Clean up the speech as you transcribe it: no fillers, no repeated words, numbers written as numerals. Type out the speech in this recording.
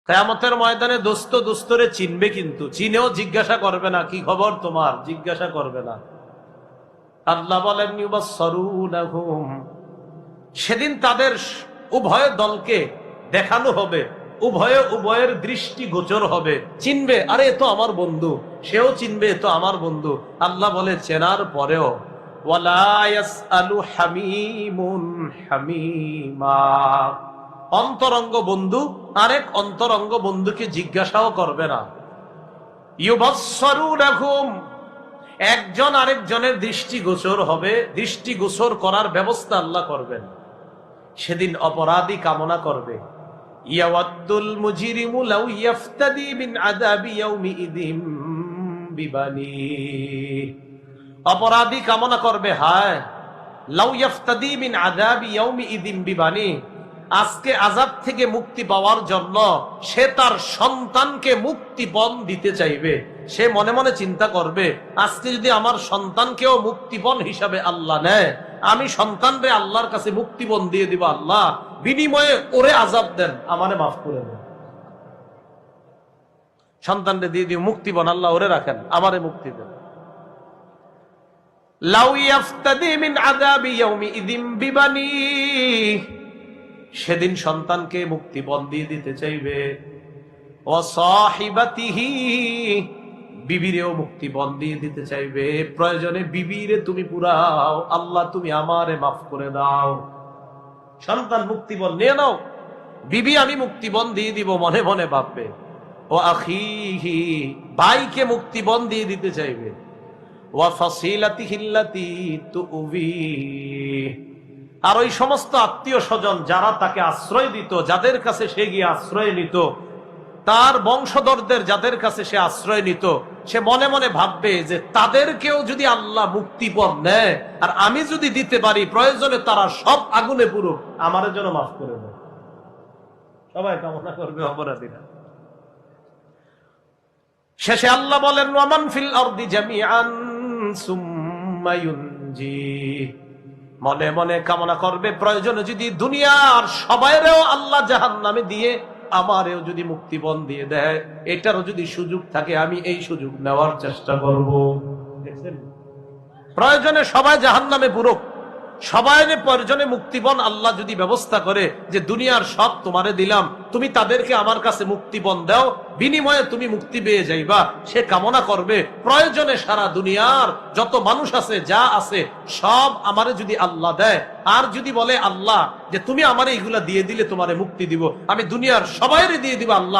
কিয়ামতের ময়দানে দোস্ত দোস্তরে চিনবে, কিন্তু চিনেও জিজ্ঞাসা করবে না কি খবর তোমার, জিজ্ঞাসা করবে না। আল্লাহ বলেন ইউবাসসারুনাহুম, সেদিন তাদের উভয় দলকে দেখানো হবে, উভয়ে উভয়ের দৃষ্টি গোচর হবে, চিনবে, আরে এ তো আমার বন্ধু, সেও চিনবে এ তো আমার বন্ধু। আল্লাহ বলে চেনার পরেও ওয়ালা ইয়াসআলু হামিমুন হামিমা, অন্তরঙ্গ বন্ধু আরেক অন্তরঙ্গ বন্ধুকে জিজ্ঞাসাও করবে না। ইউবাসসারুনাহুম, একজন আরেকজনের দৃষ্টিগোচর হবে, দৃষ্টিগোচর করার ব্যবস্থা আল্লাহ করবেন। সেদিন অপরাধী কামনা করবে, ইয়াওয়াদ্দুল মুজরিমু লাউ ইয়াফতাদি মিন আযাবি ইয়াউমিইযিম বিবানি, অপরাধী কামনা করবে, হায় লাউ ইয়াফতাদি মিন আযাবি ইয়াউমিইযিম বিবানি, আজকে আযাব থেকে মুক্তি পাওয়ার জন্য সে তার সন্তানকে মুক্তিপণ দিতে চাইবে। সে মনে মনে চিন্তা করবে, আজকে যদি আমার সন্তানকেও মুক্তিপণ হিসাবে আল্লাহ নেয়, আমি সন্তানরে আল্লাহর কাছে মুক্তিপণ দিয়ে দিব, আল্লাহ বিনিময়ে ওরে আযাব দেন, আমারে মাফ করে দেন। সন্তানরে দিয়ে দিব মুক্তিপণ, আল্লাহ ওরে রাখেন, আমারে মুক্তি দেন। লাউ ইয়াফতাদি মিন আযাবি ইয়াউমিইযিম বিবানি, সেদিন সন্তানকে মুক্তিপণ দিয়ে দিতে চাইবে। ওয়া সাহিবাতিহি, বিবিরেও মুক্তিপণ দিয়ে দিতে চাইবে। প্রয়োজনে বিবিরে তুমি পুরাও, আল্লাহ তুমি আমারে মাফ করে দাও। সন্তান মুক্তিপণ নিয়ে নাও, বিবি আমি মুক্তিপণ দিয়ে দিব, মনে মনে ভাববে। ও আখিহি, ভাইকে মুক্তিপণ দিয়ে দিতে চাইবে। ওয়া ফাসিলাতিহিল্লাতি তুউবি, আর ওই সমস্ত আত্মীয় স্বজন যারা তাকে আশ্রয় দিত, যাদের কাছে সে গিয়ে আশ্রয় নিত, তার বংশধরদের যাদের কাছে সে আশ্রয় নিত, সে মনে মনে ভাববে যে তাদেরকেও যদি আল্লাহ মুক্তিপণ নেয় আর আমি যদি দিতে পারি, প্রয়োজনে তারা সব আগুনে পুরুক, আমার জন্য মাফ করে দেয়। সবাই কামনা করবে অপরাধীরা। শেষে আল্লাহ বলেন ওয়ামান ফিল আরদি জামিআন সুম্মা ইউনজি, মনে মনে কামনা করবে, প্রয়োজনে যদি দুনিয়ার সবাইরেও আল্লাহ জাহান্নামে দিয়ে আমারেও যদি মুক্তিপণ দিয়ে দেয়, এটারও যদি সুযোগ থাকে আমি এই সুযোগ নেওয়ার চেষ্টা করব। দেখছেন, প্রয়োজনে সবাই জাহান্নামে পুরুক, সবাইরে প্রয়োজনে মুক্তিপণ আল্লাহ যদি ব্যবস্থা করে যে দুনিয়ার সব তোমারে দিলাম, তুমি তাদেরকে আমার কাছে মুক্তিপণ দাও, বিনিময়ে তুমি মুক্তি পেয়ে যাইবা, সে কামনা করবে প্রয়োজনে সারা দুনিয়ার যত মানুষ আছে, যা আছে সব আমারে যদি আল্লাহ দেয়, আর যদি বলে আল্লাহ যে তুমি আমারে এগুলা দিয়ে দিলে তোমারে মুক্তি দিব, আমি দুনিয়ার সবাইরে দিয়ে দিব, আল্লাহ